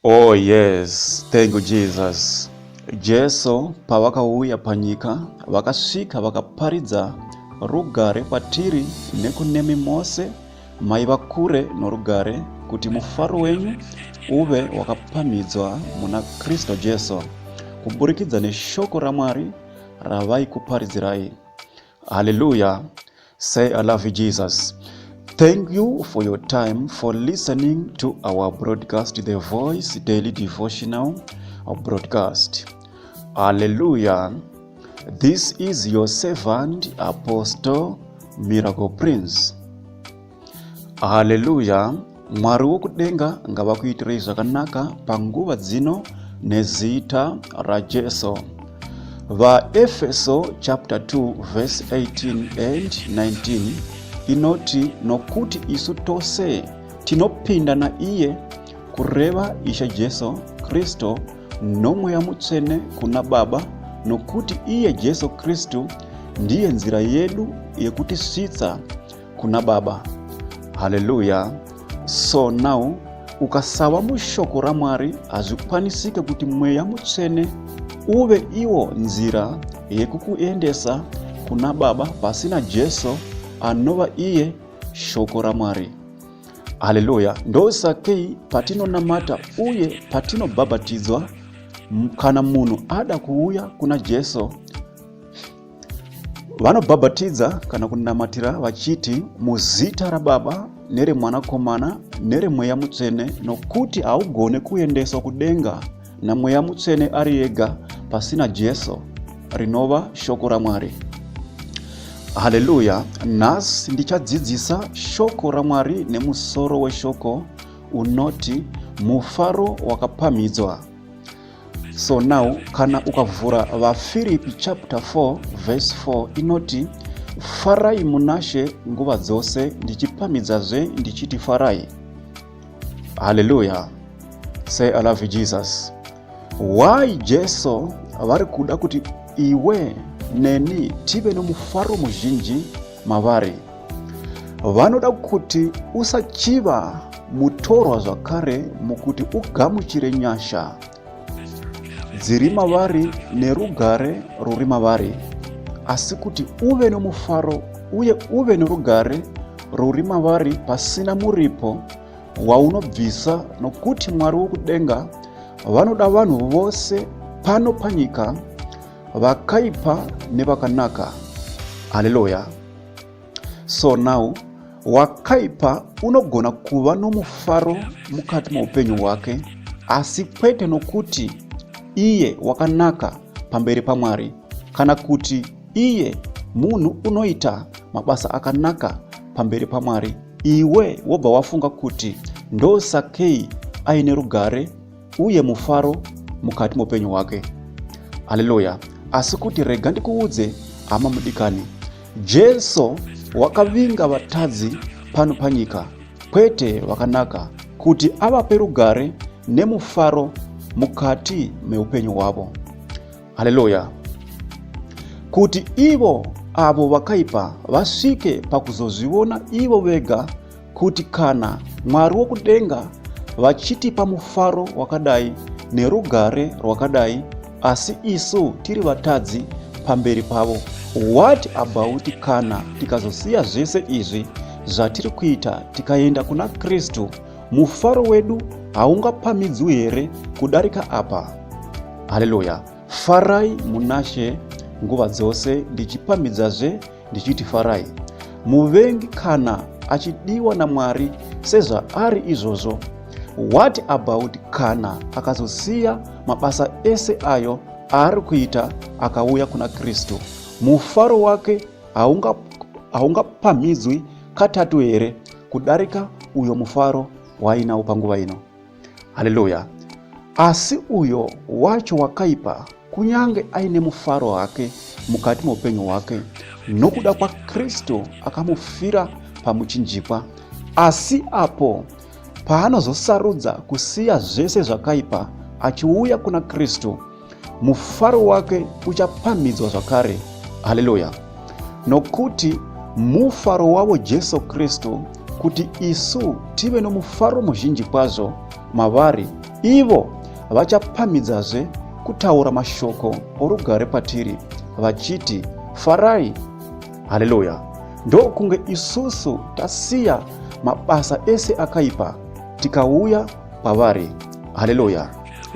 Oh yes, thank you Jesus. Jesu pavakauya panyika vakasvika vakaparidza rugare kwatiri nekunemi mose mai vakure norugare, kuti mufaro wenyu uve wakapamhidzwa muna Kristo Jesu kuburikidza neshoko raMwari ravaikuparidzirai. Hallelujah. Say, I love you Jesus. Thank you for your time for listening to our broadcast, The Voice Daily Devotional broadcast. Hallelujah. This is your servant, Apostle Miracle Prince. Hallelujah. Mwari wokudenga ngavakuitirei zvakanaka panguva dzino nezita raJesu. VaEfeso chapter 2 verse 18 and 19 inoti, nokuti isu tose tinopinda na iye kureva Ishe Jesu Kristo nomweya mutsvene kuna Baba, nokuti iye Jesu Kristu ndiye nzira yedu yekutisvitsa kuna Baba. Hallelujah. So now ukasava mushoko raMwari hazvikwanisike kuti mweya mutsvene uve iwo nzira yekukuendesa kuna Baba pasina Jesu anova iye shoko raMwari. Haleluya. Ndosakei patinonamata uye patinobhabhatidzwa, kana munhu ada kuuya kuna Jesu vanobhabhatidza kana kunamatira vachiti muzita raBaba neremwanakomana neremweya mutsvene, nokuti haugone kuendeswa kudenga namweya mutsvene ari ega pasina Jesu rinova shoko raMwari. Haleluya. Nhasi ndichadzidzisa shoko raMwari nemusoro weshoko unoti mufaro wakapamhidzwa. So now kana ukavhura vaFilipi chapter 4 verse 4 inoti, farai munashe nguva dzose, ndichipamhidzazve ndichiti farai. Hallelujah. Say, I love you Jesus. Why Jesu vari kuda kuti iwe neni tive nomufaro muzhinji mavari? Vanoda kuti usachiva mutorwa zvakare mukuti ugamuchire nyasha dziri mavari nerugare ruri mavari, asi kuti uve nomufaro uye uve norugare ruri mavari pasina muripo waunobvisa, nokuti Mwari wokudenga vanoda vanhu vose pano panyika, vakaipa nevakanaka. Haleluya. So now wakaipa unogona kuva nomufaro mukati maupenyu hwake, asi kwete nokuti iye wakanaka pamberi paMwari, kana kuti iye munhu unoita mabasa akanaka pamberi paMwari, iwe wobva wafunga kuti ndosakei aine rugare uye mufaro mukati maupenyu hwake. Haleluya. Asi kuti rega ndikuudze hama mudikani, Jesu wakavinga vatadzi pano panyika, kwete vakanaka, kuti avape rugare nemufaro mukati meupenyu hwavo. Haleluya. Kuti ivo avo vakaipa vasvike pakuzozviona ivo vega kuti kana Mwari wokudenga vachitipa mufaro wakadai nerugare rwakadai, asi isu tiri vatadzi pamberi pavo, what about kana tikazosiya zvese izvi zvatiri kuita tikaenda kuna Kristu? Mufaro wedu haungapamhidzwi here kudarika apa? Haleluya. Farai munashe nguva dzose, ndichipamhidzazve ndichiti farai. Muvengi kana achidiwa naMwari sezvaari izvozvo, what about kana akazosiya mabasa ese ayo aari kuita akauya kuna Kristu? Mufaro wake haungapamhidzwi katatu here kudarika uyo mufaro wainawo panguva ino. Haleluya. Asi uyo wacho wakaipa, kunyange aine mufaro wake mukati meupenyu hwake, nokuda kwaKristu akamufira pamuchinjikwa, asi apo paanozosarudza kusiya zvese zvakaipa achiuya kuna Kristu, mufaro wake uchapamhidzwa zvakare. Haleluya. Nokuti mufaro wavo Jesu Kristu, kuti isu tive nomufaro muzhinji kwazvo mavari, ivo vachapamhidzazve kutaura mashoko orugare patiri vachiti, farai. Haleluya. Ndokunge isusu tasiya mabasa ese akaipa tikauya pavari. Haleluya.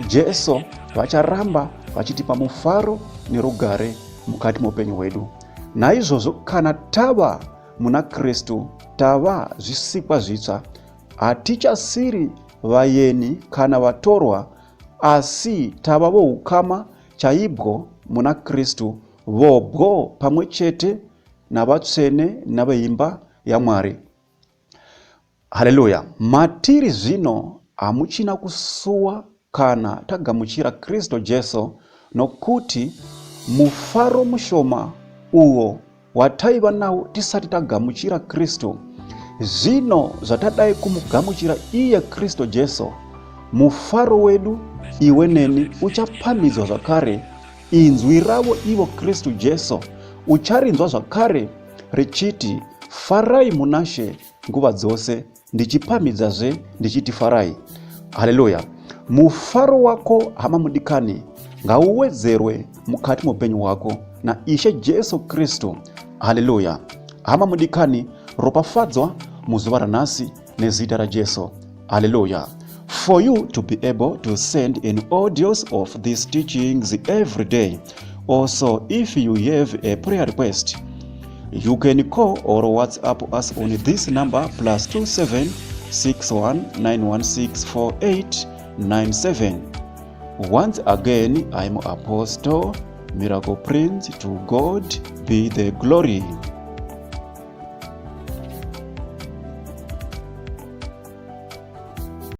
Jesu vacharamba vachitipa mufaro nerugare mukati muupenyu hwedu. Naizvozvo kana tava muna Kristu, tava zvisikwa zvitsva, hatichasiri vayeni kana vatorwa, asi tava voukama chaibwo muna Kristu, vobwo pamwe chete navatsvene naveimba yaMwari. Haleluya. Matiri zvino hamuchina kusuwa kana tagamuchira Kristu Jesu, nokuti mufaro mushoma uwo wataiva nawo tisati tagamuchira Kristu, zvino zvatadai kumugamuchira iye Kristu Jesu, mufaro wedu iwe neni uchapamhidzwa zvakare. Inzwi ravo ivo Kristu Jesu ucharinzwa zvakare richiti, farai munashe nguva dzose, ndichipamhidzazve ndichiti farai. Haleluya. Mufaro wako, hama mudikani, ngauwedzerwe mukati muupenyu hwako naIshe Jesu Kristu. Haleluya. Hama mudikani, ropafadzwa muzuva ranhasi nezita raJesu. Haleluya. For you to be able to send in audios of these teachings every day. Also, if you have a prayer request, you can call or WhatsApp us on this number, +27 61 916 4897. Once again, I'm Apostle Miracle Prince. To God be the glory.